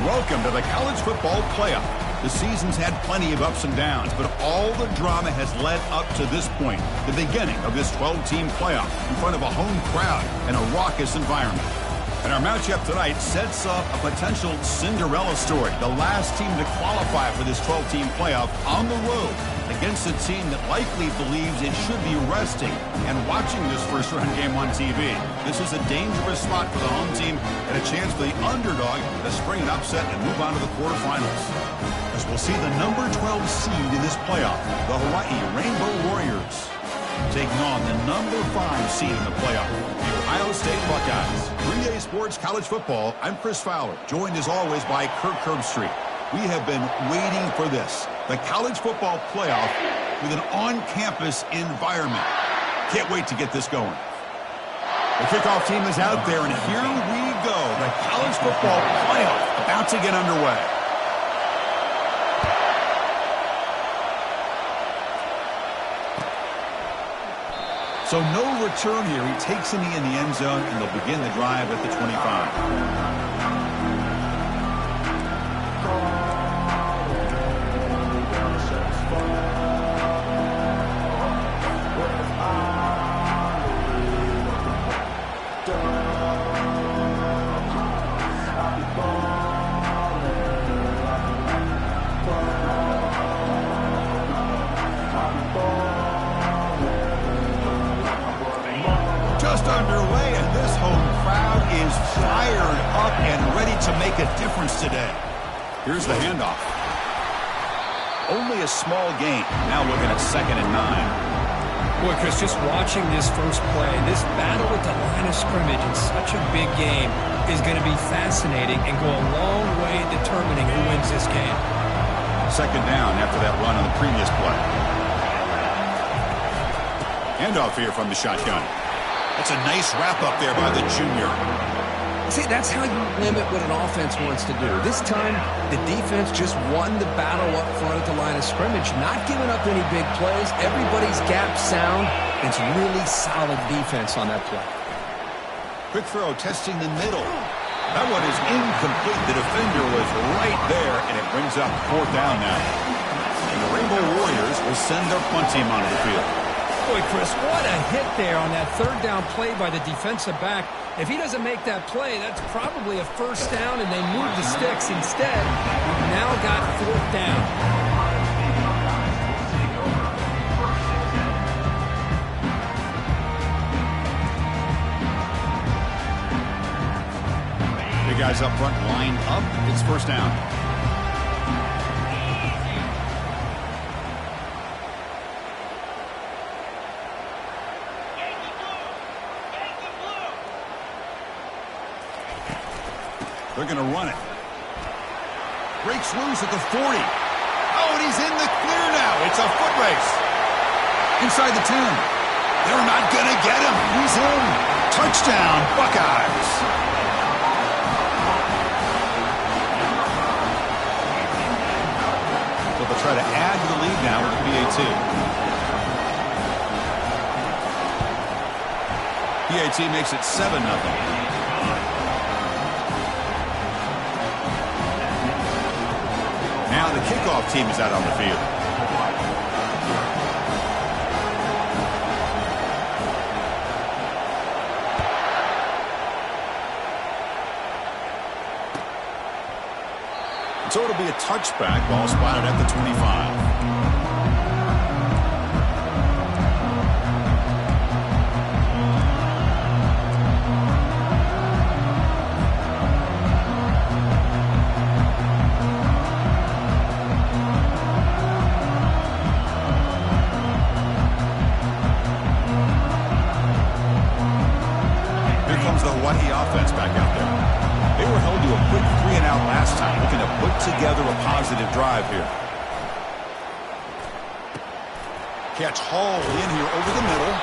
Welcome to the college football playoff. The season's had plenty of ups and downs, but all the drama has led up to this point, the beginning of this 12-team playoff in front of a home crowd and a raucous environment. And our matchup tonight sets up a potential Cinderella story, the last team to qualify for this 12-team playoff on the road against a team that likely believes it should be resting and watching this first-round game on TV. This is a dangerous spot for the home team and a chance for the underdog to spring an upset and move on to the quarterfinals. As we'll see the number 12 seed in this playoff, the Hawaii Rainbow Warriors, taking on the number 5 seed in the playoff, the Ohio State Buckeyes. 3A Sports College Football, I'm Chris Fowler, joined as always by Kirk Herbstreit. We have been waiting for this, the college football playoff with an on-campus environment. Can't wait to get this going. The kickoff team is out there, and here we go. The college football playoff about to get underway. So no return here. He takes a knee in the end zone, and they'll begin the drive at the 25. Underway, and this home crowd is fired up and ready to make a difference today. Here's the handoff. Only a small gain. Now looking at 2nd and 9. Boy, Chris, just watching this first play, this battle at the line of scrimmage in such a big game is going to be fascinating and go a long way in determining who wins this game. 2nd down after that run on the previous play. Handoff here from the shotgun. That's a nice wrap-up there by the junior. See, that's how you limit what an offense wants to do. This time, the defense just won the battle up front at the line of scrimmage, not giving up any big plays. Everybody's gap sound. It's really solid defense on that play. Quick throw, testing the middle. That one is incomplete. The defender was right there, and it brings up 4th down now. And the Rainbow Warriors will send their punt team onto the field. Boy, Chris, what a hit there on that 3rd down play by the defensive back. If he doesn't make that play, that's probably a 1st down, and they move the sticks instead. We've now got 4th down. The guys up front line up. It's 1st down. They're going to run it. Breaks loose at the 40. Oh, and he's in the clear now. It's a foot race. Inside the 10. They're not going to get him. He's in. Touchdown, Buckeyes. So they'll try to add to the lead now with the PAT. PAT makes it 7-0. Now the kickoff team is out on the field. So it'll be a touchback, ball spotted at the 25. Offense back out there. They were held to a quick 3-and-out last time, looking to put together a positive drive here. Catch hauled in here over the middle.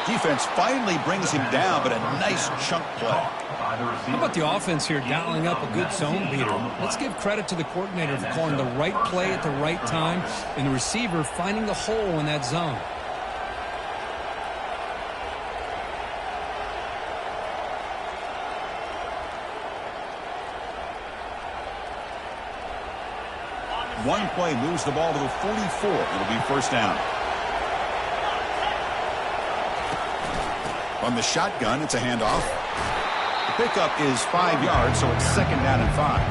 Defense finally brings him down, but a nice chunk play. How about the offense here dialing up a good zone beater? Let's give credit to the coordinator for calling the right play at the right time and the receiver finding the hole in that zone. One play moves the ball to the 44. It'll be first down. From the shotgun, it's a handoff. The pickup is 5 yards, so it's second down and 5.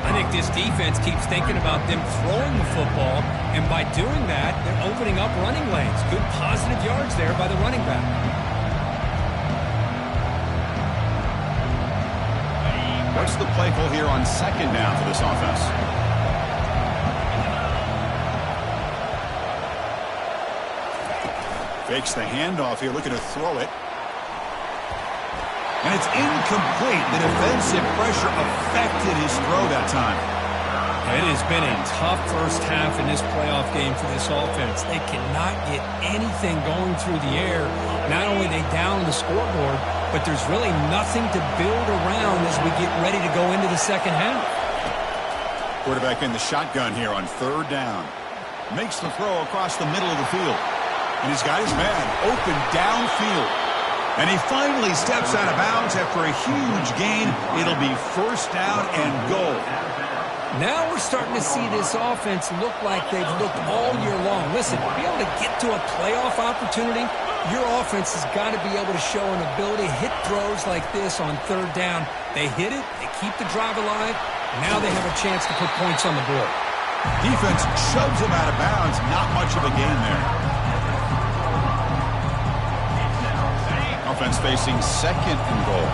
I think this defense keeps thinking about them throwing the football, and by doing that, they're opening up running lanes. Good positive yards there by the running back. What's the play call here on second down for this offense? Fakes the handoff here, looking to throw it. And it's incomplete. The defensive pressure affected his throw that time. It has been a tough first half in this playoff game for this offense. They cannot get anything going through the air. Not only are they down on the scoreboard, but there's really nothing to build around as we get ready to go into the second half. Quarterback in the shotgun here on third down. Makes the throw across the middle of the field. And he's got his man open downfield. And he finally steps out of bounds after a huge gain. It'll be first down and goal. Now we're starting to see this offense look like they've looked all year long. Listen, to be able to get to a playoff opportunity, your offense has got to be able to show an ability to hit throws like this on third down. They hit it, they keep the drive alive. Now they have a chance to put points on the board. Defense shoves him out of bounds. Not much of a gain there. Offense facing second and goal.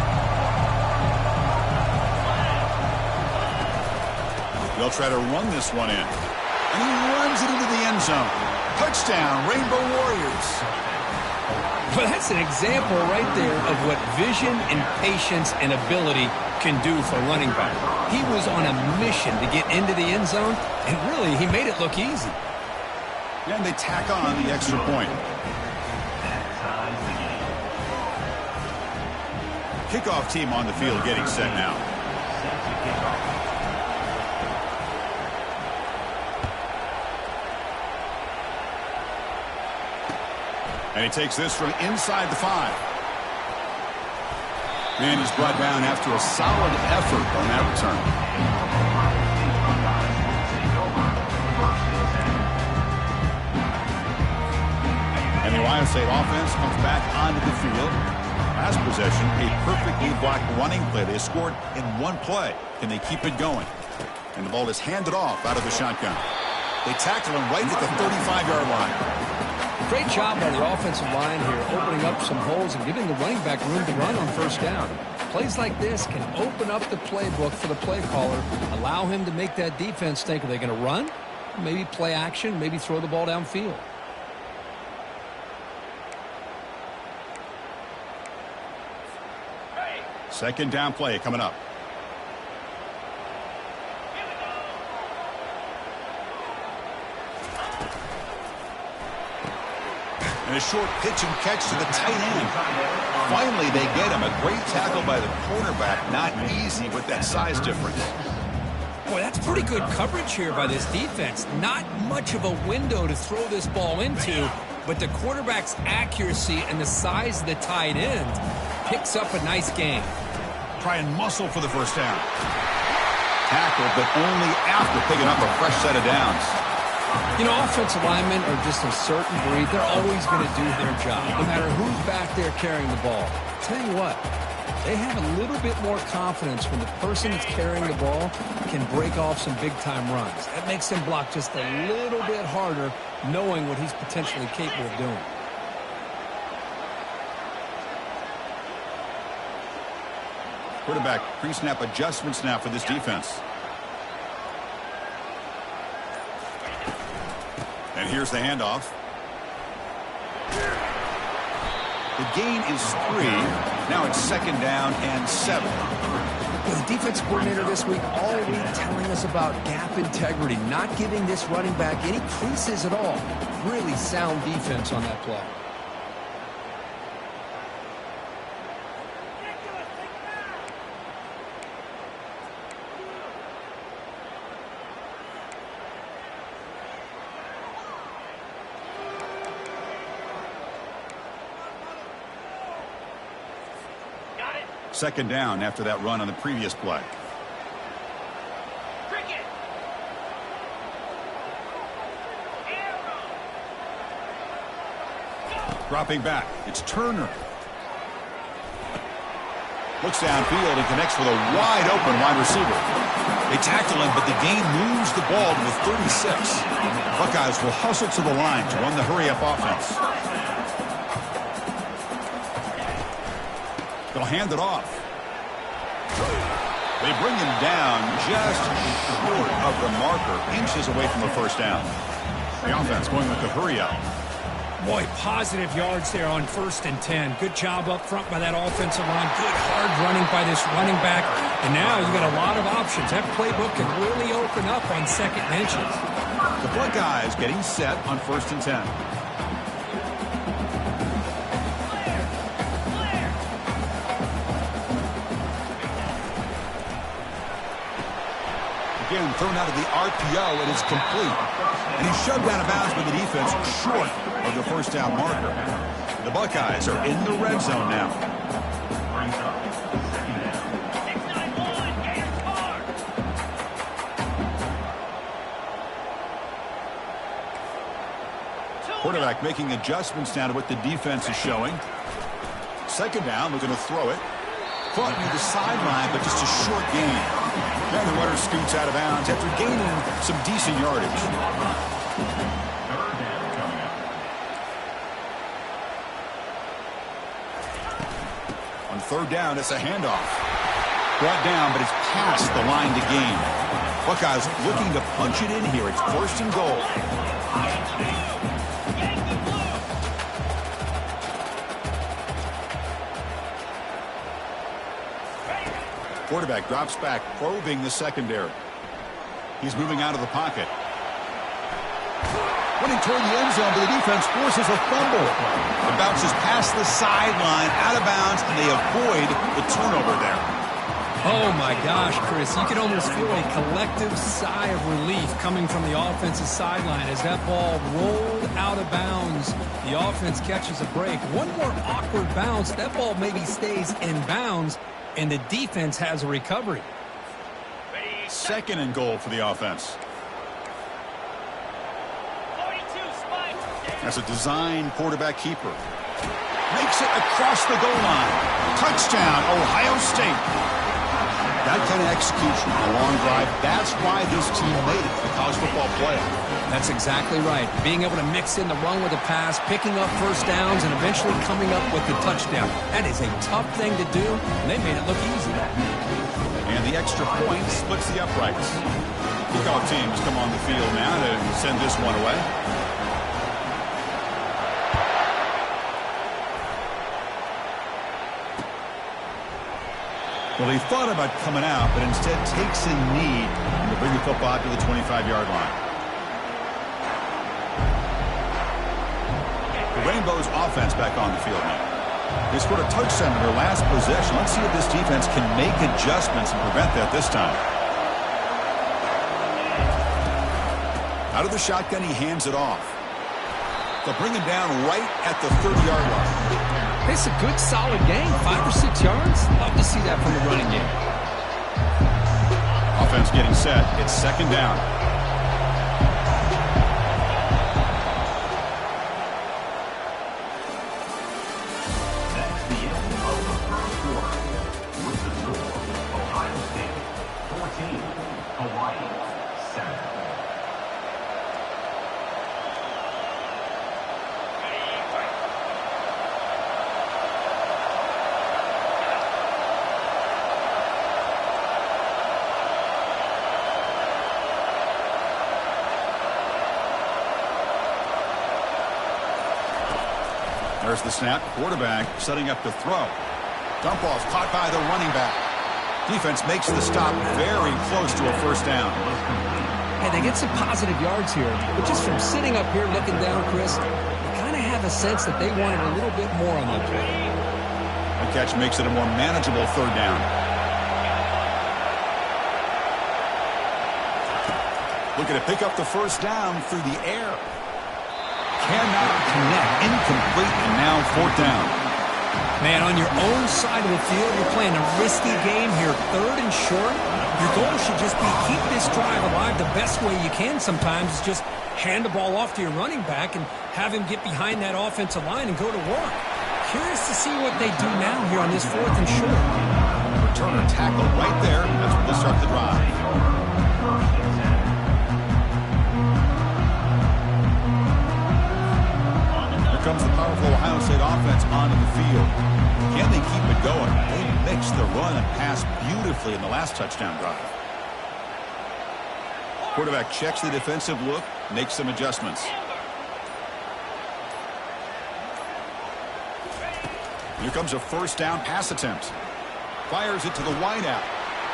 They'll try to run this one in. And he runs it into the end zone. Touchdown, Rainbow Warriors. Well, that's an example right there of what vision and patience and ability can do for a running back. He was on a mission to get into the end zone, and really, he made it look easy. And they tack on the extra point. Kickoff team on the field getting set now. And he takes this from inside the 5. And he's brought down after a solid effort on that return. And the Ohio State offense comes back onto the field. Last possession, a perfectly blocked running play. They scored in one play. Can they keep it going? And the ball is handed off out of the shotgun. They tackle him right at the 35-yard line. Great job by the offensive line here, opening up some holes and giving the running back room to run on first down. Plays like this can open up the playbook for the play caller, allow him to make that defense think, are they going to run? Maybe play action, maybe throw the ball downfield. Second down play coming up. And a short pitch and catch to the tight end. Finally, they get him. A great tackle by the cornerback. Not easy with that size difference. Boy, that's pretty good coverage here by this defense. Not much of a window to throw this ball into, but the quarterback's accuracy and the size of the tight end picks up a nice gain. Try and muscle for the first down. Tackled, but only after picking up a fresh set of downs. You know, offensive linemen are just a certain breed. They're always going to do their job, no matter who's back there carrying the ball. I'll tell you what, they have a little bit more confidence when the person that's carrying the ball can break off some big-time runs. That makes them block just a little bit harder, knowing what he's potentially capable of doing. Quarterback pre-snap adjustments now for this defense. And here's the handoff. The gain is 3. Now it's second down and 7. The defense coordinator this week all week telling us about gap integrity, not giving this running back any creases at all. Really sound defense on that play. Second down after that run on the previous play. Dropping back. It's Turner. Looks downfield and connects with a wide-open wide receiver. They tackle him, but the gain moves the ball to the 36. Buckeyes will hustle to the line to run the hurry-up offense. They'll hand it off. They bring him down just short of the marker, inches away from a first down. The offense going with the hurry-up. Boy, positive yards there on 1st and 10. Good job up front by that offensive line. Good hard running by this running back. And now you've got a lot of options. That playbook can really open up on second and inches. The Buckeyes getting set on 1st and 10. Again, thrown out of the RPO, and it's complete. And he's shoved out of bounds by the defense short of the first down marker. The Buckeyes are in the red zone now. Quarterback making adjustments now to what the defense is showing. 2nd down, looking to throw it. Caught near the sideline, but just a short gain. Then the runner scoots out of bounds after gaining some decent yardage. On 3rd down, it's a handoff. Brought down, but it's past the line to gain. Buckeyes looking to punch it in here. It's 1st and goal. Quarterback drops back, probing the secondary. He's moving out of the pocket. Running toward the end zone, but the defense forces a fumble. It bounces past the sideline, out of bounds, and they avoid the turnover there. Oh, my gosh, Chris. You can almost feel a collective sigh of relief coming from the offensive sideline as that ball rolled out of bounds. The offense catches a break. One more awkward bounce. That ball maybe stays in bounds, and the defense has a recovery. 2nd and goal for the offense. That's a design quarterback keeper. Makes it across the goal line. Touchdown, Ohio State. That kind of execution on a long drive, that's why this team made it to the college football playoff. That's exactly right. Being able to mix in the run with the pass, picking up first downs, and eventually coming up with the touchdown. That is a tough thing to do, and they made it look easy. And the extra point splits the uprights. Kickoff teams come on the field now to send this one away. Well, he thought about coming out, but instead takes a knee to bring the football to the 25-yard line. The Rainbows offense back on the field now. They scored a touchdown in their last possession. Let's see if this defense can make adjustments and prevent that this time. Out of the shotgun, he hands it off. They'll bring him down right at the 30-yard line. It's a good, solid game. 5 or 6 yards. Love to see that from the running game. Offense getting set. It's 2nd down. That's the end of the first quarter. With the score, Ohio State 14, Hawaii 7. There's the snap. Quarterback setting up to throw. Dump off caught by the running back. Defense makes the stop very close to a first down. Hey, they get some positive yards here, but just from sitting up here looking down, Chris, you kind of have a sense that they wanted a little bit more on that play. The catch makes it a more manageable 3rd down. Looking to pick up the first down through the air. Cannot connect. Incomplete, and now 4th down. Man, on your own side of the field, you're playing a risky game here. 3rd and short. Your goal should just be keep this drive alive the best way you can sometimes is just hand the ball off to your running back and have him get behind that offensive line and go to work. Curious to see what they do now here on this 4th and short. Returner tackled right there. That's where they start the drive. Here comes the powerful Ohio State offense onto the field. Can they keep it going? They mixed the run and pass beautifully in the last touchdown drive. Quarterback checks the defensive look, makes some adjustments. Here comes a first down pass attempt. Fires it to the wideout.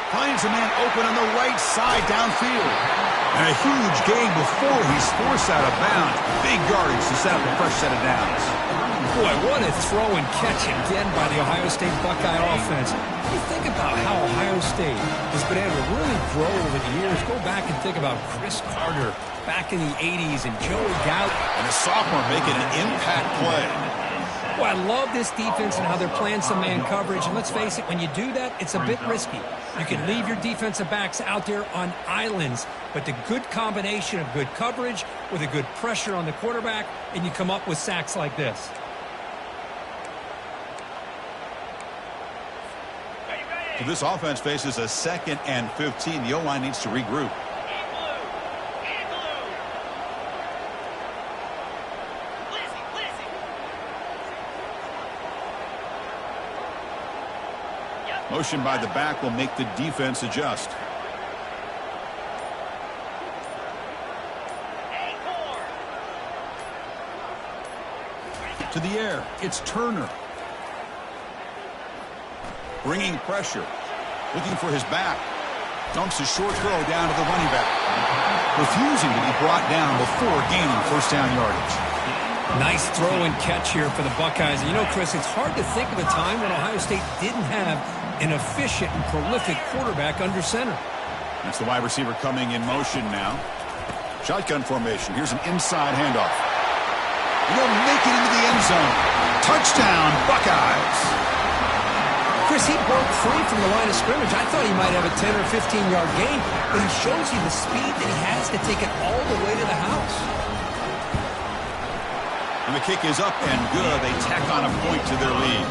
Finds a man open on the right side downfield. And a huge gain before he's forced out of bounds. Big yardage to set up a fresh set of downs. Boy, what a throw and catch again by the Ohio State Buckeye offense. You think about how Ohio State has been able to really grow over the years. Go back and think about Chris Carter back in the 80s and Joey Gallup. And a sophomore making an impact play. Well, I love this defense and how they're playing some man coverage. And let's face it, when you do that, it's a bit risky. You can leave your defensive backs out there on islands. But the good combination of good coverage with a good pressure on the quarterback, and you come up with sacks like this. So this offense faces a 2nd and 15. The O-line needs to regroup. Motion by the back will make the defense adjust. To the air, it's Turner. Bringing pressure. Looking for his back. Dumps a short throw down to the running back. Refusing to be brought down before gaining first down yardage. Nice throw and catch here for the Buckeyes. And you know, Chris, it's hard to think of a time when Ohio State didn't have an efficient and prolific quarterback under center. That's the wide receiver coming in motion now. Shotgun formation. Here's an inside handoff. They'll make it into the end zone. Touchdown, Buckeyes. Chris, he broke free from the line of scrimmage. I thought he might have a 10 or 15-yard gain, but he shows you the speed that he has to take it all the way to the house. And the kick is up and good. They tack on a point to their lead.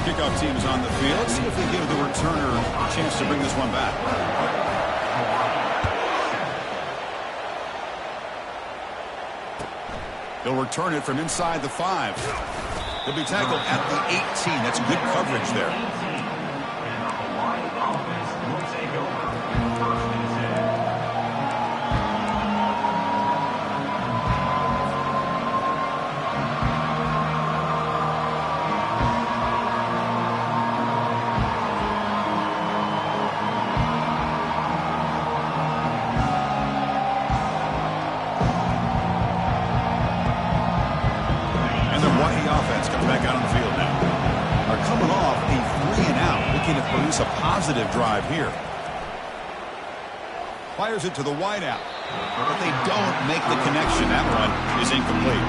Kickoff team is on the field. Let's see if they give the returner a chance to bring this one back. They'll return it from inside the 5. They'll be tackled at the 18. That's good coverage there. And the Hawaii offense will take over. 1st and 10. And the Hawaii offense comes back out on the field now. Are coming off a 3-and-out, looking to produce a positive drive here. Fires it to the wideout, but they don't make the connection. That run is incomplete.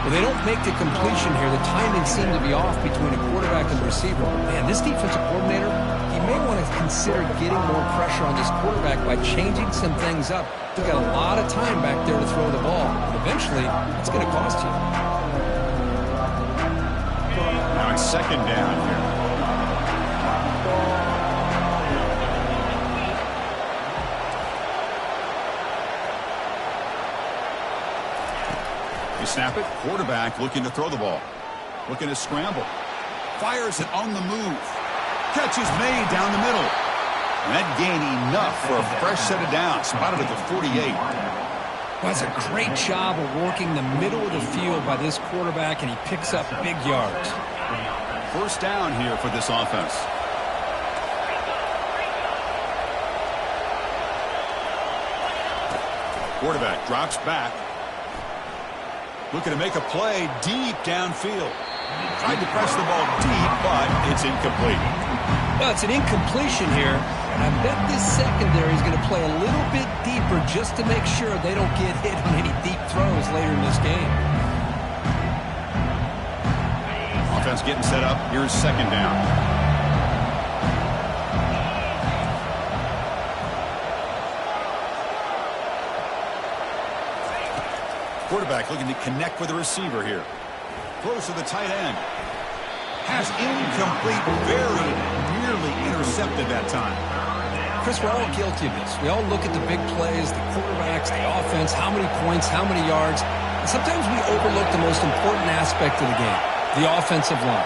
Well, they don't make the completion here. The timing seemed to be off between a quarterback and the receiver. Man, this defensive coordinator, he may want to consider getting more pressure on this quarterback by changing some things up. He's got a lot of time back there to throw the ball. But eventually, it's going to cost you. Now it's 2nd down here. They snap it. Quarterback looking to throw the ball. Looking to scramble. Fires it on the move. Catch is made down the middle. And that gain enough for a fresh set of downs. Spotted at the 48. Well, that's a great job of working the middle of the field by this quarterback, and he picks up big yards. First down here for this offense. Quarterback drops back. Looking to make a play deep downfield. Tried to press the ball deep, but it's incomplete. Well, it's an incompletion here. And I bet this secondary is going to play a little bit deeper just to make sure they don't get hit on any deep throws later in this game. Offense getting set up. Here's 2nd down. quarterback looking to connect with the receiver here. Throws to the tight end. Pass incomplete, very nearly intercepted that time. Chris, we're all guilty of this. We all look at the big plays, the quarterbacks, the offense, how many points, how many yards. And sometimes we overlook the most important aspect of the game, the offensive line.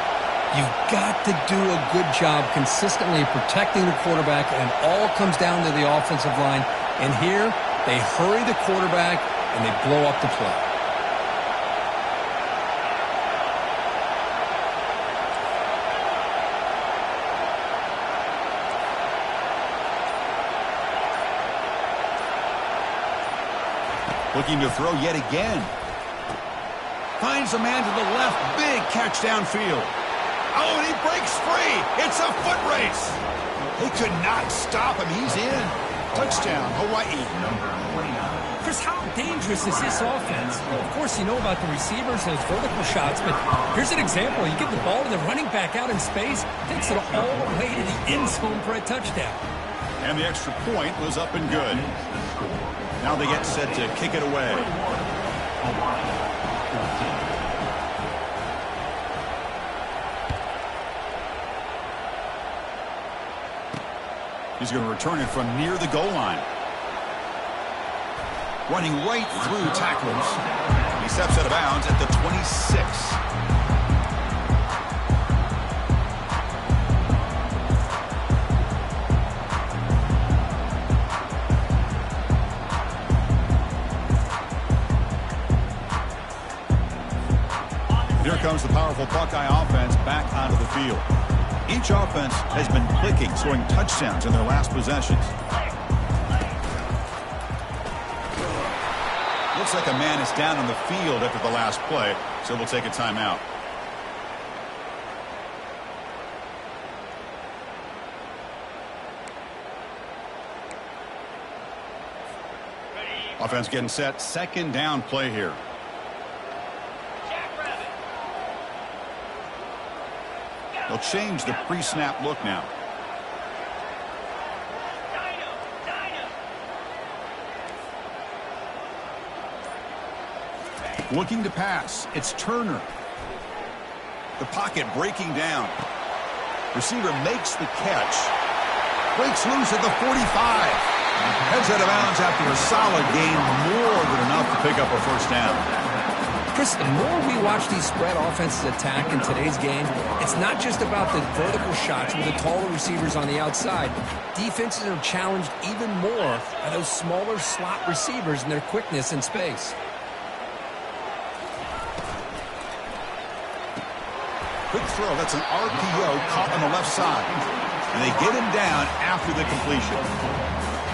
You've got to do a good job consistently protecting the quarterback, and it all comes down to the offensive line. And here, they hurry the quarterback, and they blow up the play. Looking to throw yet again. Finds a man to the left. Big catch downfield. Oh, and he breaks free. It's a foot race. They could not stop him. He's in. Touchdown, Hawaii. Chris, how dangerous is this offense? Well, of course, you know about the receivers, those vertical shots, but here's an example. You get the ball to the running back out in space, takes it all the way to the end zone for a touchdown. And the extra point was up and good. Now they get set to kick it away. He's going to return it from near the goal line. Running right through tacklers. He steps out of bounds at the 26. Here comes the powerful Buckeye offense back onto the field. Each offense has been clicking, scoring touchdowns in their last possessions. Looks like a man is down on the field after the last play, so we'll take a timeout. Offense getting set. Second down play here. They'll change the pre-snap look now. Looking to pass. It's Turner. The pocket breaking down. Receiver makes the catch. Breaks loose at the 45. Heads out of bounds after a solid gain. More than enough to pick up a first down. Chris, the more we watch these spread offenses attack in today's game, it's not just about the vertical shots with the taller receivers on the outside. Defenses are challenged even more by those smaller slot receivers and their quickness in space. Quick throw. That's an RPO caught on the left side. And they get him down after the completion.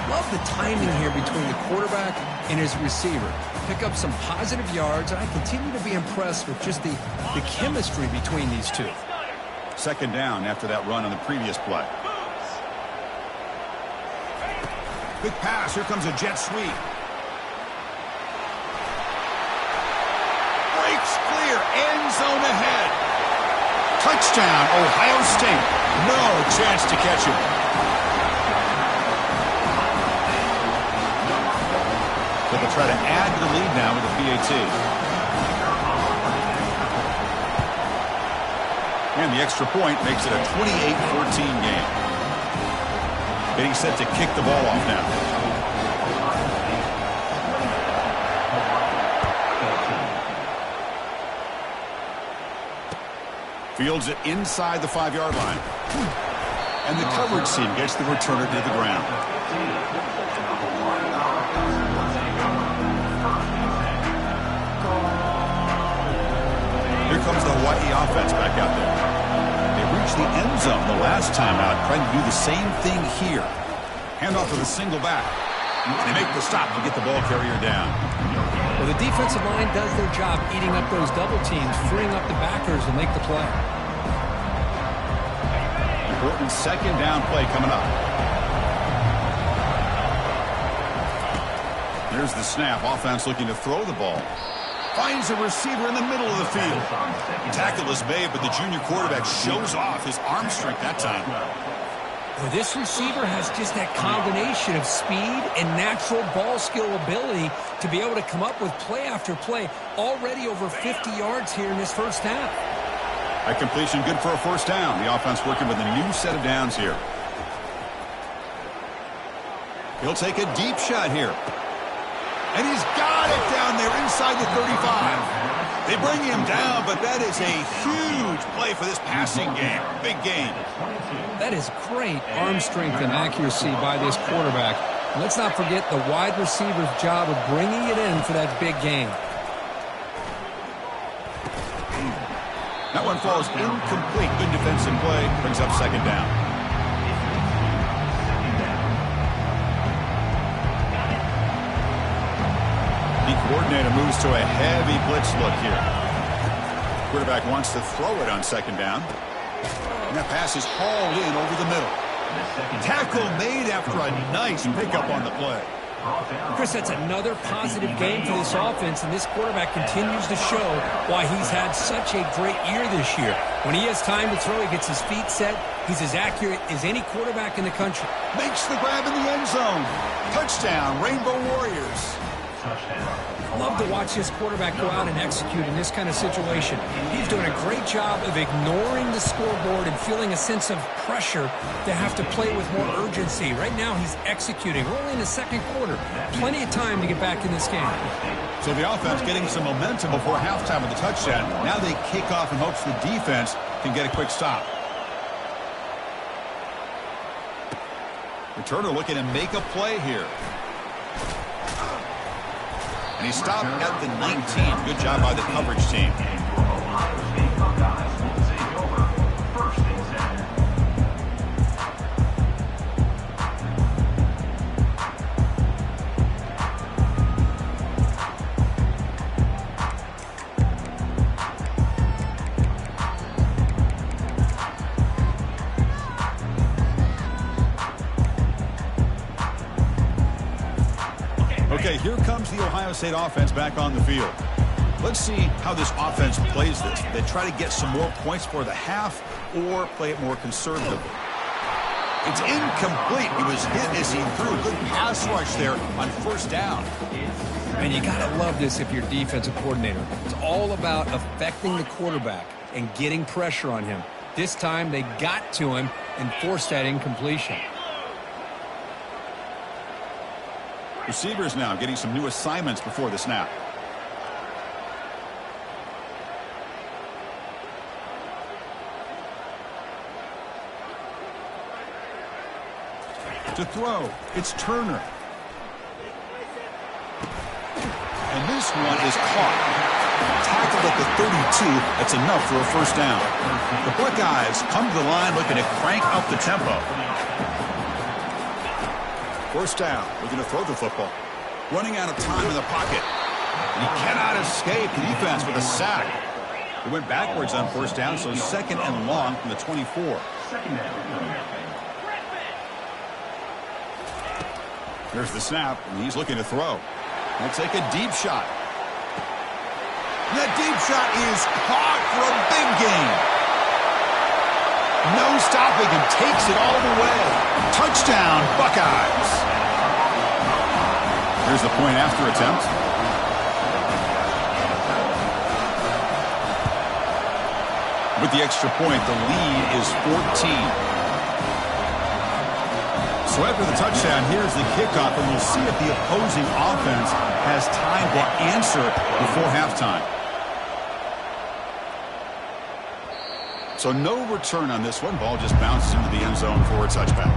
Love the timing here between the quarterback and his receiver. Pick up some positive yards, and I continue to be impressed with just the chemistry between these two. Second down after that run on the previous play. Quick pass. Here comes a jet sweep. Breaks clear. End zone ahead. Touchdown, Ohio State. No chance to catch him. But they'll try to add to the lead now with a PAT. And the extra point makes it a 28-14 game. Getting set to kick the ball off now. Fields it inside the 5-yard line. And the coverage team gets the returner to the ground. Here comes the Hawaii offense back out there. They reached the end zone the last time out, trying to do the same thing here. Handoff to the single back. They make the stop to get the ball carrier down. Well, the defensive line does their job eating up those double teams, freeing up the backers to make the play. Important second down play coming up. There's the snap. Offense looking to throw the ball. Finds a receiver in the middle of the field. Tackle is made, but the junior quarterback shows off his arm strength that time. Well, this receiver has just that combination of speed and natural ball skill ability to be able to come up with play after play. Already over 50 yards here in this first half. A completion good for a first down. The offense working with a new set of downs here. He'll take a deep shot here. And he's got it down there inside the 35. They bring him down, but that is a huge play for this passing game. Big game. That is great arm strength and accuracy by this quarterback. And let's not forget the wide receiver's job of bringing it in for that big game. That one falls incomplete. Good defensive play. Brings up second down. The coordinator moves to a heavy blitz look here. Quarterback wants to throw it on second down. And that pass is hauled in over the middle. Tackle made after a nice pickup on the play. Chris, that's another positive game for this offense, and this quarterback continues to show why he's had such a great year this year. When he has time to throw, he gets his feet set. He's as accurate as any quarterback in the country. Makes the grab in the end zone. Touchdown, Rainbow Warriors. I love to watch this quarterback go out and execute in this kind of situation. He's doing a great job of ignoring the scoreboard and feeling a sense of pressure to have to play with more urgency. Right now, he's executing. We're only in the second quarter. Plenty of time to get back in this game. So the offense getting some momentum before halftime with the touchdown. Now they kick off in hopes the defense can get a quick stop. Returner looking to make a play here. And he stopped at the 19. Good job by the coverage team. Okay, here comes the Ohio State offense back on the field. Let's see how this offense plays this. They try to get some more points for the half or play it more conservatively. It's incomplete. He was hit as he threw. Good pass rush there on first down. And you got to love this if you're defensive coordinator. It's all about affecting the quarterback and getting pressure on him. This time they got to him and forced that incompletion. Receivers now getting some new assignments before the snap. To throw, it's Turner. And this one is caught. Tackled at the 32. That's enough for a first down. The Buckeyes come to the line looking to crank up the tempo. First down. We're going to throw the football. Running out of time in the pocket. And he cannot escape the defense with a sack. It went backwards on first down, so second and long from the 24. Here's the snap, and he's looking to throw. He'll take a deep shot. And that deep shot is caught for a big gain. No stopping and takes it all the way. Touchdown, Buckeyes. Here's the point after attempt. With the extra point, the lead is 14. So after the touchdown, here's the kickoff, and we'll see if the opposing offense has time to answer before halftime. So no return on this one. Ball just bounces into the end zone for a touchback.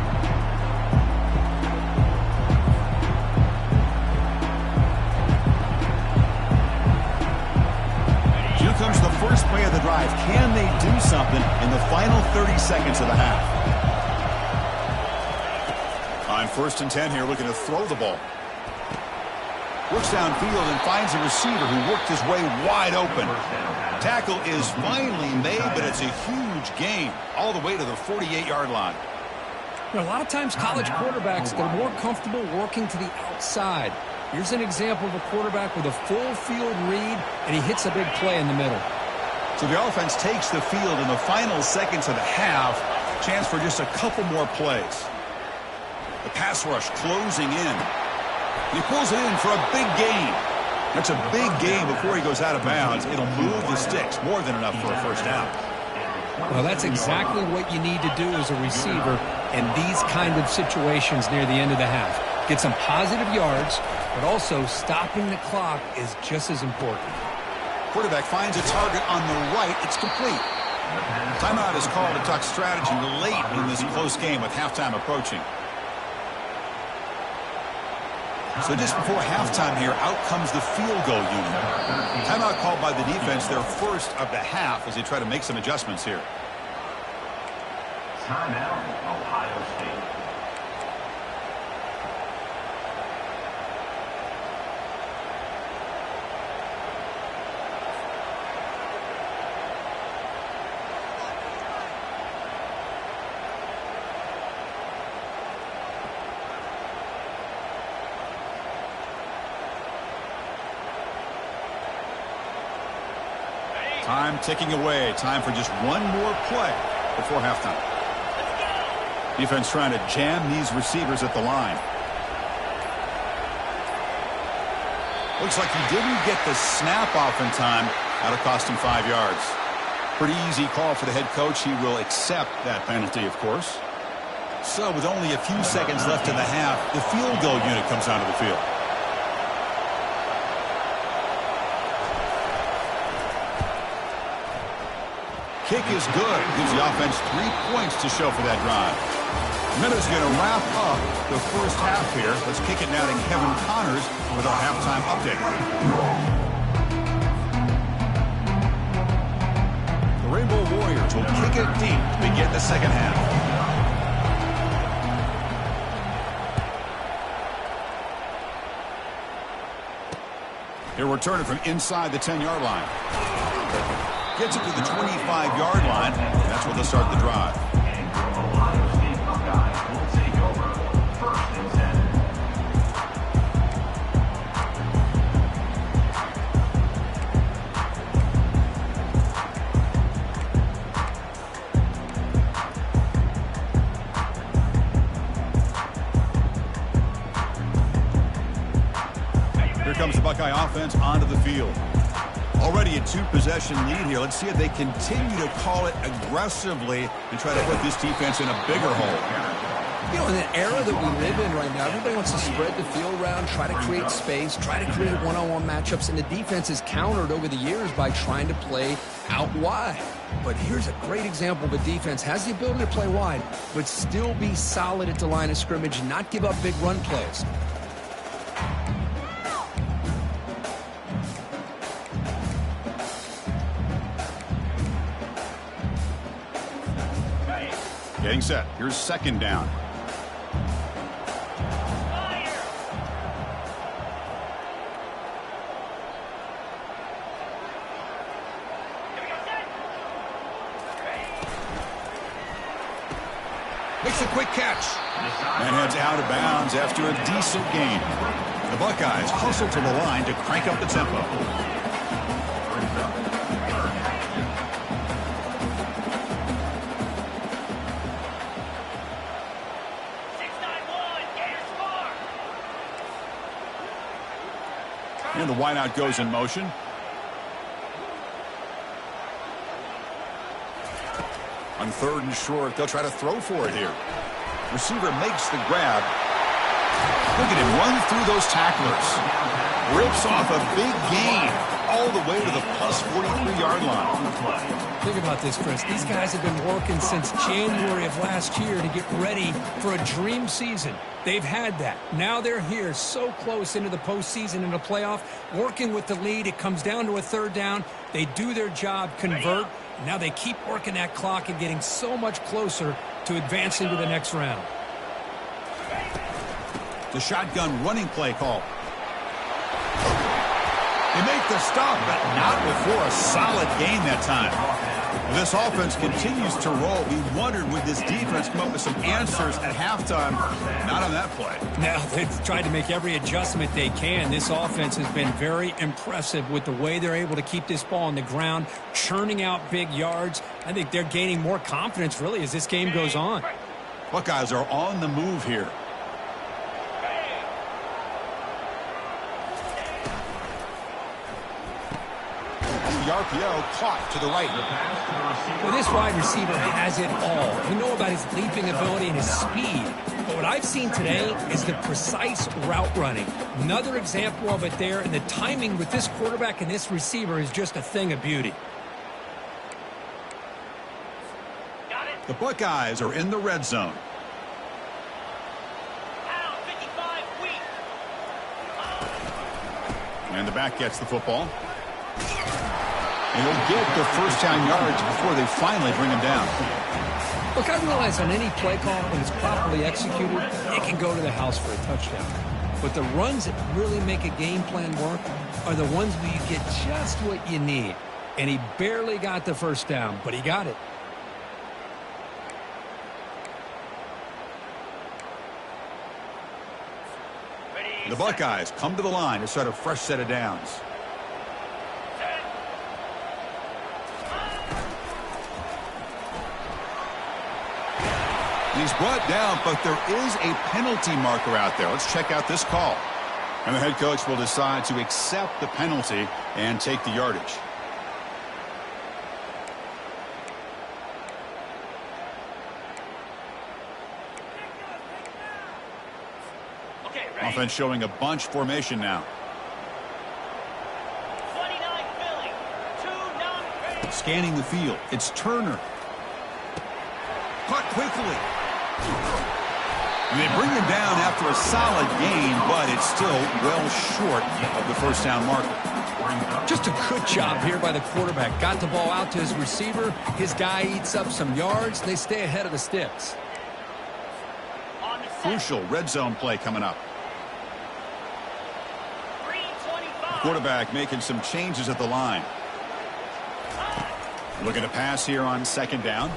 Here comes the first play of the drive. Can they do something in the final 30 seconds of the half? On first and 10 here, looking to throw the ball. Looks downfield and finds a receiver who worked his way wide open. Tackle is finally made, but it's a huge gain all the way to the 48-yard line. You know, a lot of times college quarterbacks, they're more comfortable working to the outside. Here's an example of a quarterback with a full field read, and he hits a big play in the middle. So the offense takes the field in the final seconds of the half. Chance for just a couple more plays. The pass rush closing in. He pulls it in for a big gain. That's a big gain before he goes out of bounds. It'll move the sticks, more than enough for a first down. Well, that's exactly what you need to do as a receiver in these kind of situations near the end of the half. Get some positive yards, but also stopping the clock is just as important. Quarterback finds a target on the right. It's complete. Timeout is called to talk strategy late in this close game with halftime approaching. So just before halftime here, out comes the field goal unit. Timeout called by the defense, their first of the half, as they try to make some adjustments here. Timeout, Ohio State. Time ticking away. Time for just one more play before halftime. Defense trying to jam these receivers at the line. Looks like he didn't get the snap off in time. That'll cost him 5 yards. Pretty easy call for the head coach. He will accept that penalty, of course. So with only a few seconds left in the half, the field goal unit comes onto the field. Kick is good. Gives the offense 3 points to show for that drive. Minutes going to wrap up the first half here. Let's kick it now to Kevin Connors with our halftime update. The Rainbow Warriors will kick it deep to begin the second half. Here we're turning from inside the 10-yard line. Gets it to the 25-yard line, and that's where they'll start the drive. Ohio State Buckeyes will take over 1st and 10. Here comes the Buckeye offense onto the field. Already a 2-possession lead here. Let's see if they continue to call it aggressively and try to put this defense in a bigger hole. You know, in the era that we live in right now, everybody wants to spread the field around, try to create space, try to create one-on-one matchups, and the defense is countered over the years by trying to play out wide. But here's a great example of a defense has the ability to play wide, but still be solid at the line of scrimmage and not give up big run plays. Getting set. Here's second down. Makes a quick catch. And heads out of bounds after a decent gain. The Buckeyes hustle to the line to crank up the tempo. And the wideout goes in motion. On 3rd and short, they'll try to throw for it here. Receiver makes the grab. Look at him run through those tacklers. Rips off a big gain all the way to the plus 43-yard line. Think about this, Chris. These guys have been working since January of last year to get ready for a dream season. They've had that. Now they're here so close into the postseason and the playoff, working with the lead. It comes down to a 3rd down. They do their job, convert. Now they keep working that clock and getting so much closer to advancing to the next round. The shotgun running play call. They make the stop, but not before a solid gain that time. This offense continues to roll. We wondered, would this defense come up with some answers at halftime? Not on that play. Now, they've tried to make every adjustment they can. This offense has been very impressive with the way they're able to keep this ball on the ground, churning out big yards. I think they're gaining more confidence, really, as this game goes on. Buckeyes are on the move here. The RPO caught to the right. Well, this wide receiver has it all. We know about his leaping ability and his speed. But what I've seen today is the precise route running. Another example of it there, and the timing with this quarterback and this receiver is just a thing of beauty. The Buckeyes are in the red zone. And the back gets the football. And he'll get the first down yards before they finally bring him down. Look, I realize on any play call, when it's properly executed, it can go to the house for a touchdown. But the runs that really make a game plan work are the ones where you get just what you need. And he barely got the first down, but he got it. The Buckeyes come to the line to start a fresh set of downs. He's brought down, but there is a penalty marker out there. Let's check out this call. And the head coach will decide to accept the penalty and take the yardage. Offense showing a bunch formation now. Scanning the field. It's Turner. Caught quickly. And they bring him down after a solid gain, but it's still well short of the first down marker. Just a good job here by the quarterback. Got the ball out to his receiver. His guy eats up some yards. They stay ahead of the sticks. Crucial red zone play coming up. Quarterback making some changes at the line. Looking to pass here on second down.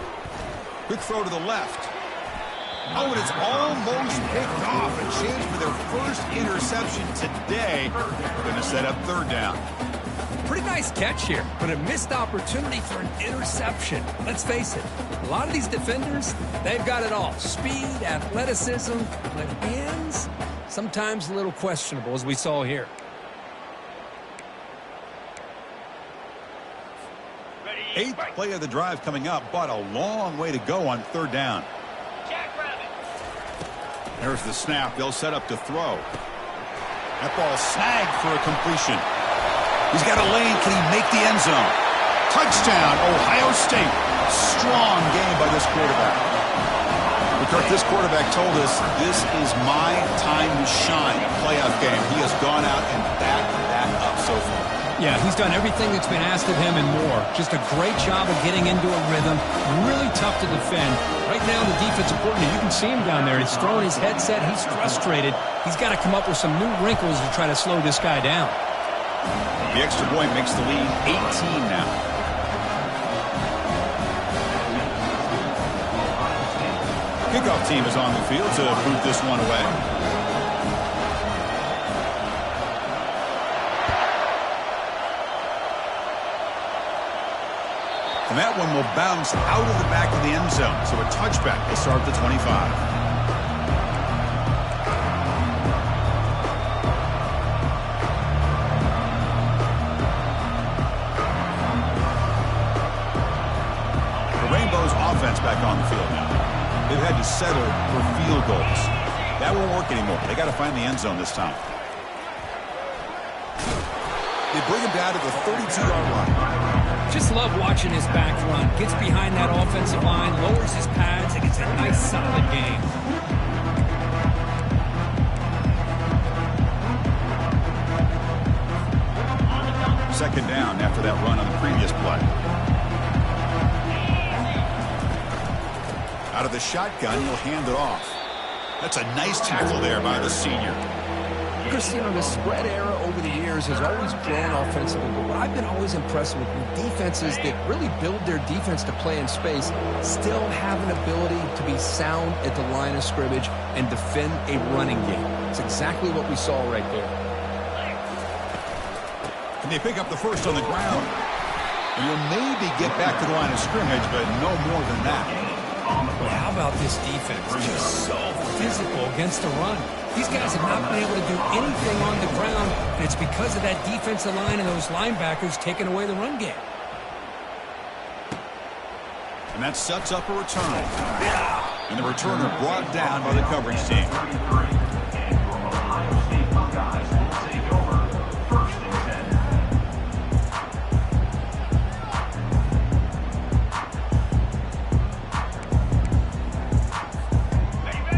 Quick throw to the left. Oh, and it's almost picked off. A chance for their first interception today. Going to set up third down. Pretty nice catch here, but a missed opportunity for an interception. Let's face it, a lot of these defenders, they've got it all. Speed, athleticism, but hands, sometimes a little questionable, as we saw here. Eighth play of the drive coming up, but a long way to go on third down. There's the snap. They'll set up to throw. That ball snagged for a completion. He's got a lane. Can he make the end zone? Touchdown, Ohio State. Strong game by this quarterback. Kirk, this quarterback told us this is my time to shine. A playoff game. He has gone out and backed that up so far. Yeah, he's done everything that's been asked of him and more. Just a great job of getting into a rhythm. Really tough to defend. Right now, the defensive coordinator, you can see him down there. He's throwing his headset. He's frustrated. He's got to come up with some new wrinkles to try to slow this guy down. The extra point makes the lead 18 now. Kickoff team is on the field to boot this one away. And that one will bounce out of the back of the end zone. So a touchback will start at the 25. The Rainbows offense back on the field now. They've had to settle for field goals. That won't work anymore. They got to find the end zone this time. They bring him down to the 32-yard line. Just love watching his back run. Gets behind that offensive line, lowers his pads, and gets a nice, solid game. Second down after that run on the previous play. Out of the shotgun, he'll hand it off. That's a nice tackle there by the senior. Chris, the spread era over the years has always grown offensively, but what I've been always impressed with defenses that really build their defense to play in space still have an ability to be sound at the line of scrimmage and defend a running game. It's exactly what we saw right there. And they pick up the first on the ground. And you'll maybe get back to the line of scrimmage, but no more than that. How about this defense? Just so physical against the run. These guys have not been able to do anything on the ground, and it's because of that defensive line and those linebackers taking away the run game. And that sets up a return. And the returner brought down by the coverage team.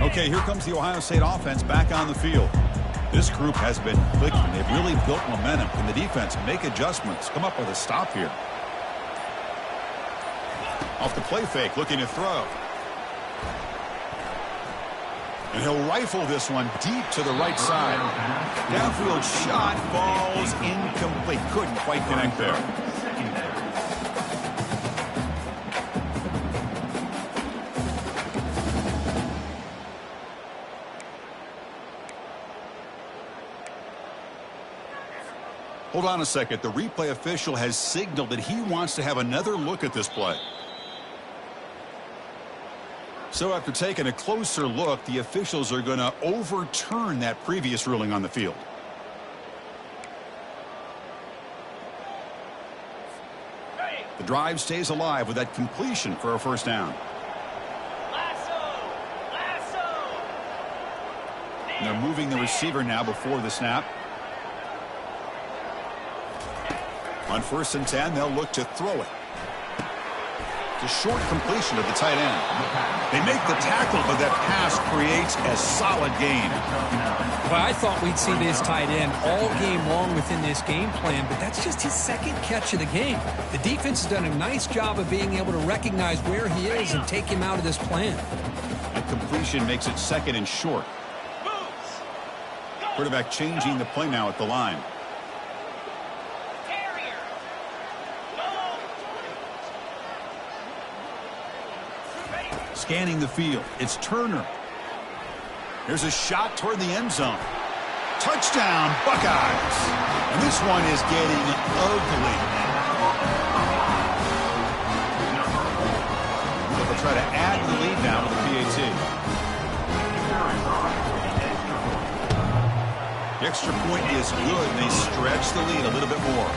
Okay, here comes the Ohio State offense back on the field. This group has been clicking. They've really built momentum. Can the defense make adjustments? Come up with a stop here. Off the play fake, looking to throw. And he'll rifle this one deep to the right side. Downfield shot falls incomplete. Couldn't quite connect there. Hold on a second. The replay official has signaled that he wants to have another look at this play. So after taking a closer look, the officials are going to overturn that previous ruling on the field. The drive stays alive with that completion for a first down. And they're moving the receiver now before the snap. On 1st and 10, they'll look to throw it. It's a short completion of the tight end. They make the tackle, but that pass creates a solid gain. Well, I thought we'd see this tight end all game long within this game plan, but that's just his second catch of the game. The defense has done a nice job of being able to recognize where he is and take him out of this plan. That completion makes it 2nd and short. Quarterback changing the play now at the line. Scanning the field. It's Turner. Here's a shot toward the end zone. Touchdown, Buckeyes. And this one is getting ugly. They'll try to add the lead now with the PAT. The extra point is good. They stretch the lead a little bit more.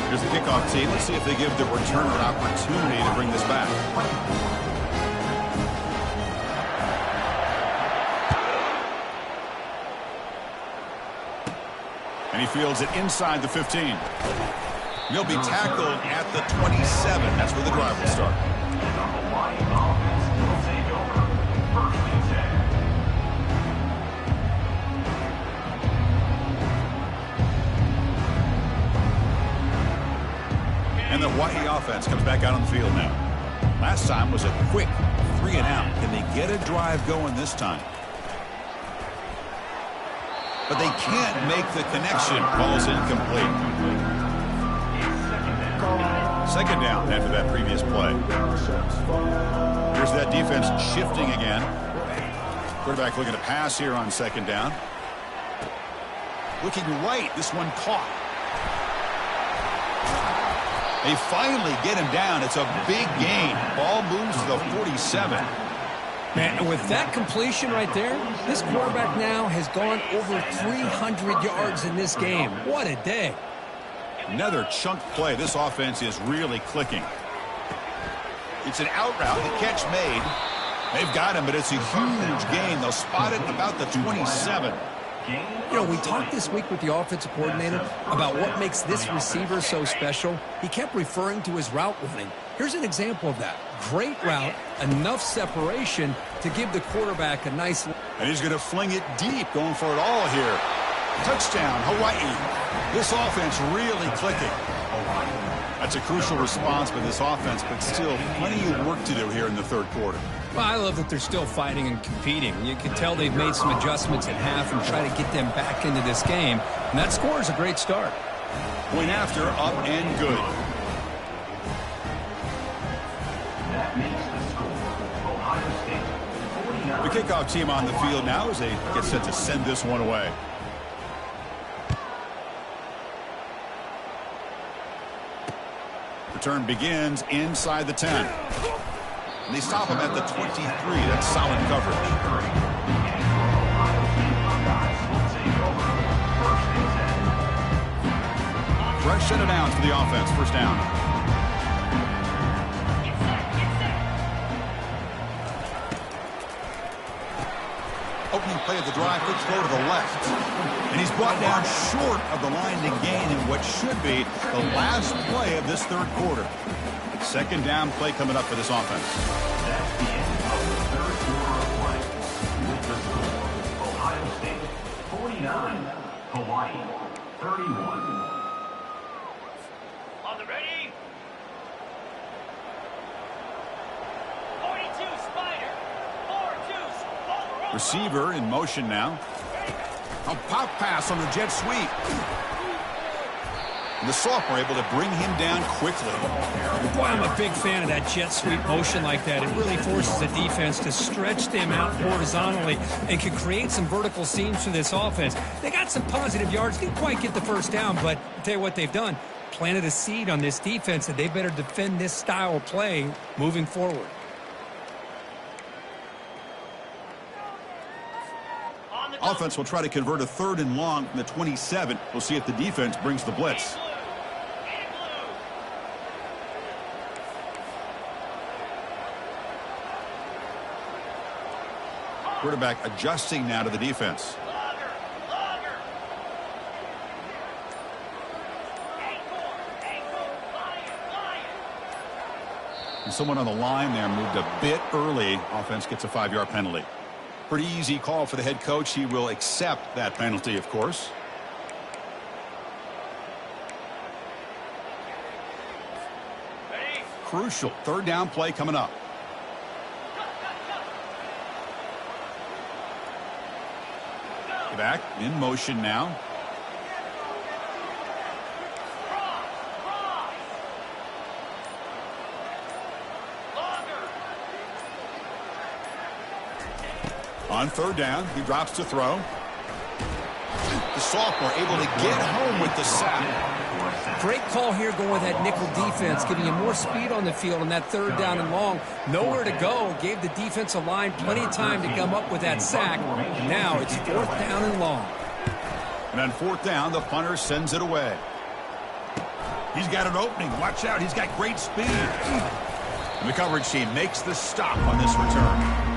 Here's the kickoff team. Let's see if they give the returner an opportunity to bring this back. And he fields it inside the 15. He'll be tackled at the 27. That's where the drive will start. And the Hawaii offense comes back out on the field now. Last time was a quick 3 and out. Can they get a drive going this time? But they can't make the connection. Ball's incomplete. 2nd down after that previous play. Here's that defense shifting again. Quarterback looking to pass here on 2nd down. Looking right. This one caught. They finally get him down. It's a big gain. Ball moves to the 47. Man, with that completion right there, this quarterback now has gone over 300 yards in this game. What a day. Another chunk play. This offense is really clicking. It's an out route. The catch made. They've got him, but it's a huge gain. They'll spot it about the 27. You know, we talked this week with the offensive coordinator about what makes this receiver so special. He kept referring to his route running. Here's an example of that. Great route, enough separation to give the quarterback a nice... And he's going to fling it deep, going for it all here. Touchdown, Hawaii. This offense really clicking. A That's a crucial response by this offense, but still plenty of work to do here in the third quarter. Well, I love that they're still fighting and competing. You can tell they've made some adjustments at half and try to get them back into this game. And that score is a great start. Point after, up and good. That makes the score Ohio State 49. The kickoff team on the field now as they get set to send this one away. Return begins inside the 10. And they stop him at the 23. That's solid coverage. Fresh set of downs for the offense. First down. Opening play of the drive, quick throw to the left. And he's brought down short of the line to gain in what should be the last play of this third quarter. Second down play coming up for this offense. That's the end of the third quarter of play. With the score, Ohio State 49, Hawaii 31. On the ready. 42 Spider. 4-2. Receiver in motion now. A pop pass on the jet sweep. And the sophomore able to bring him down quickly. Boy, I'm a big fan of that jet sweep motion like that. It really forces the defense to stretch them out horizontally and can create some vertical seams for this offense. They got some positive yards. Didn't quite get the first down, but I'll tell you what they've done. Planted a seed on this defense that they better defend this style of play moving forward. Offense will try to convert a third and long from the 27. We'll see if the defense brings the blitz. Quarterback adjusting now to the defense. And someone on the line there moved a bit early. Offense gets a 5-yard penalty. Pretty easy call for the head coach. He will accept that penalty, of course. Ready. Crucial third down play coming up. Back in motion now. On third down, he drops to throw. The sophomore able to get home with the sack. Great call here going with that nickel defense, giving you more speed on the field on that third down and long. Nowhere to go. Gave the defensive line plenty of time to come up with that sack. Now it's fourth down and long. And on fourth down, the punter sends it away. He's got an opening. Watch out. He's got great speed. And the coverage team makes the stop on this return.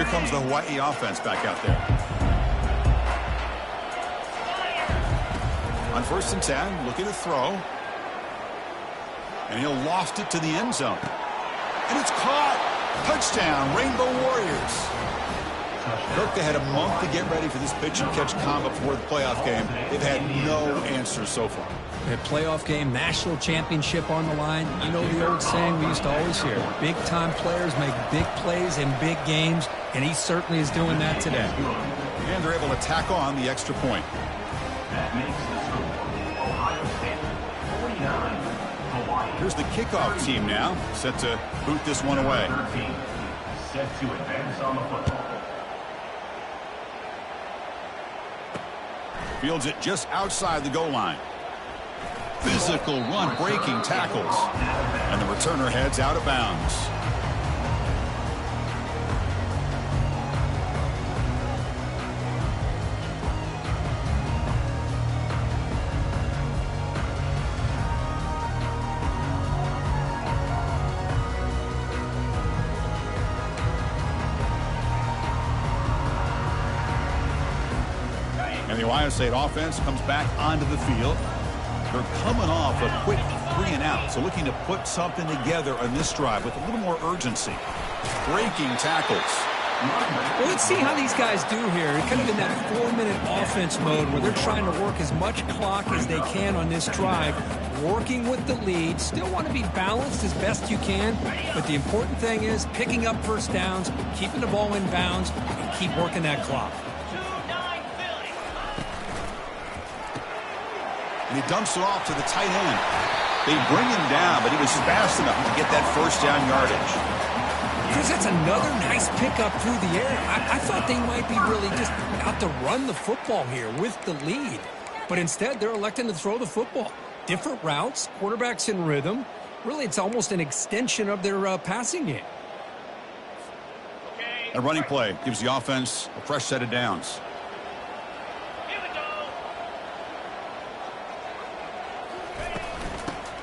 Comes the Hawaii offense back out there. On first and 10, looking to throw. And he'll loft it to the end zone. And it's caught. Touchdown, Rainbow Warriors. Look, they had a month to get ready for this pitch and catch combo before the playoff game. They've had no answers so far. A playoff game, national championship on the line. You know the old saying we used to always hear. Big-time players make big plays in big games, and he certainly is doing that today. And they're able to tack on the extra point. That makes the score Ohio State 49, Hawaii. Here's the kickoff team now, set to boot this one away. 13, set to advance on the football. Fields it just outside the goal line. Physical run, breaking tackles. And the returner heads out of bounds. And the Ohio State offense comes back onto the field. They're coming off a quick 3 and out, so looking to put something together on this drive with a little more urgency. Breaking tackles. Well, let's see how these guys do here. Kind of in that 4-minute offense mode where they're trying to work as much clock as they can on this drive, working with the lead. Still want to be balanced as best you can, but the important thing is picking up first downs, keeping the ball in bounds, and keep working that clock. 2-9 Philly. And he dumps it off to the tight end. They bring him down, but he was fast enough to get that first down yardage. Because that's another nice pickup through the air. I thought they might be really just out to run the football here with the lead. But instead, they're electing to throw the football. Different routes, quarterbacks in rhythm. Really, it's almost an extension of their passing game. A running play gives the offense a fresh set of downs. Here we go.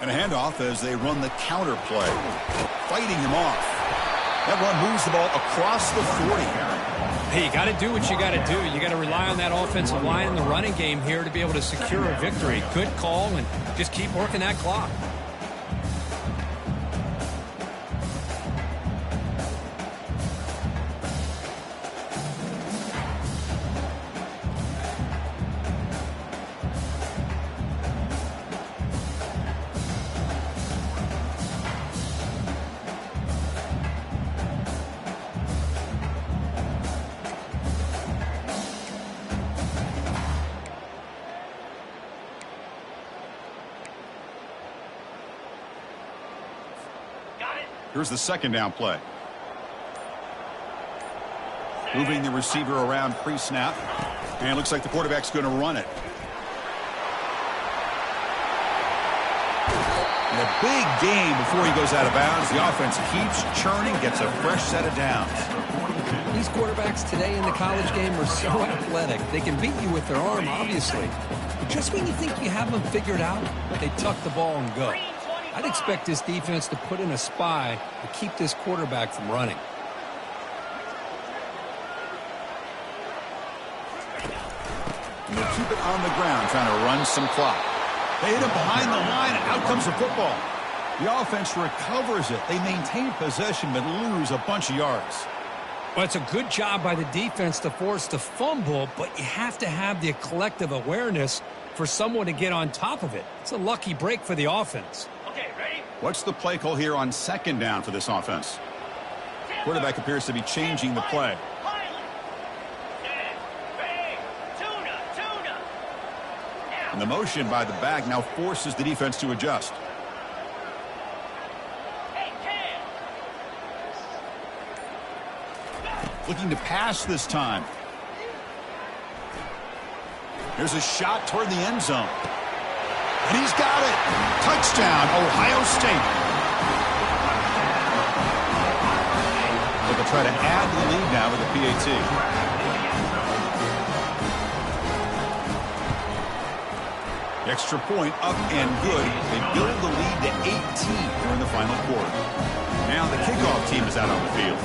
And a handoff as they run the counter play. Fighting him off. That run moves the ball across the 40. Hey, you got to do what you got to do. You got to rely on that offensive line in the running game here to be able to secure a victory. Good call, and just keep working that clock. Here's the second down play. Moving the receiver around pre-snap. And it looks like the quarterback's going to run it. And a big game before he goes out of bounds. The offense keeps churning, gets a fresh set of downs. These quarterbacks today in the college game are so athletic. They can beat you with their arm, obviously. But just when you think you have them figured out, they tuck the ball and go. I'd expect this defense to put in a spy to keep this quarterback from running. And they'll keep it on the ground, trying to run some clock. They hit him behind the line, and out comes the football. The offense recovers it. They maintain possession, but lose a bunch of yards. Well, it's a good job by the defense to force the fumble, but you have to have the collective awareness for someone to get on top of it. It's a lucky break for the offense. Okay, ready? What's the play call here on second down for this offense? Quarterback appears to be changing the play. And the motion by the back now forces the defense to adjust. Looking to pass this time. There's a shot toward the end zone. And he's got it. Touchdown, Ohio State. But they'll try to add to the lead now with the PAT. The extra point up and good. They build the lead to 18 here in the final quarter. Now the kickoff team is out on the field.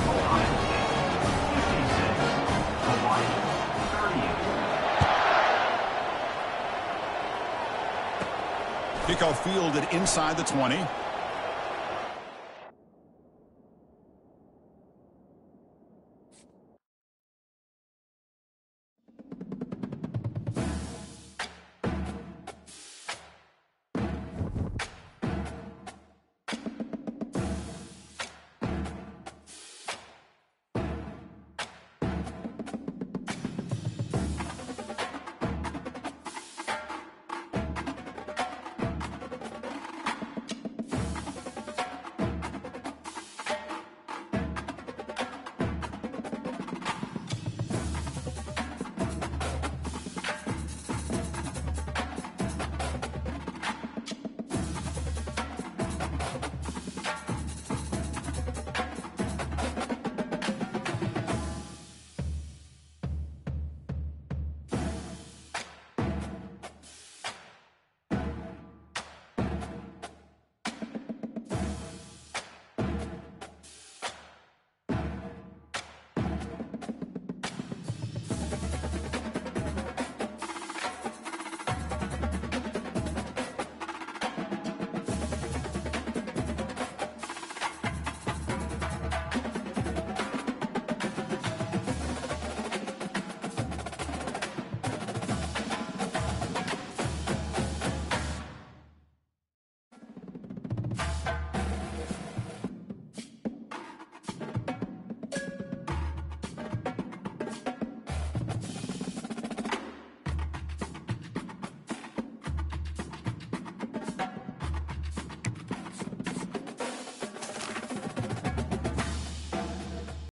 Kickoff fielded inside the 20.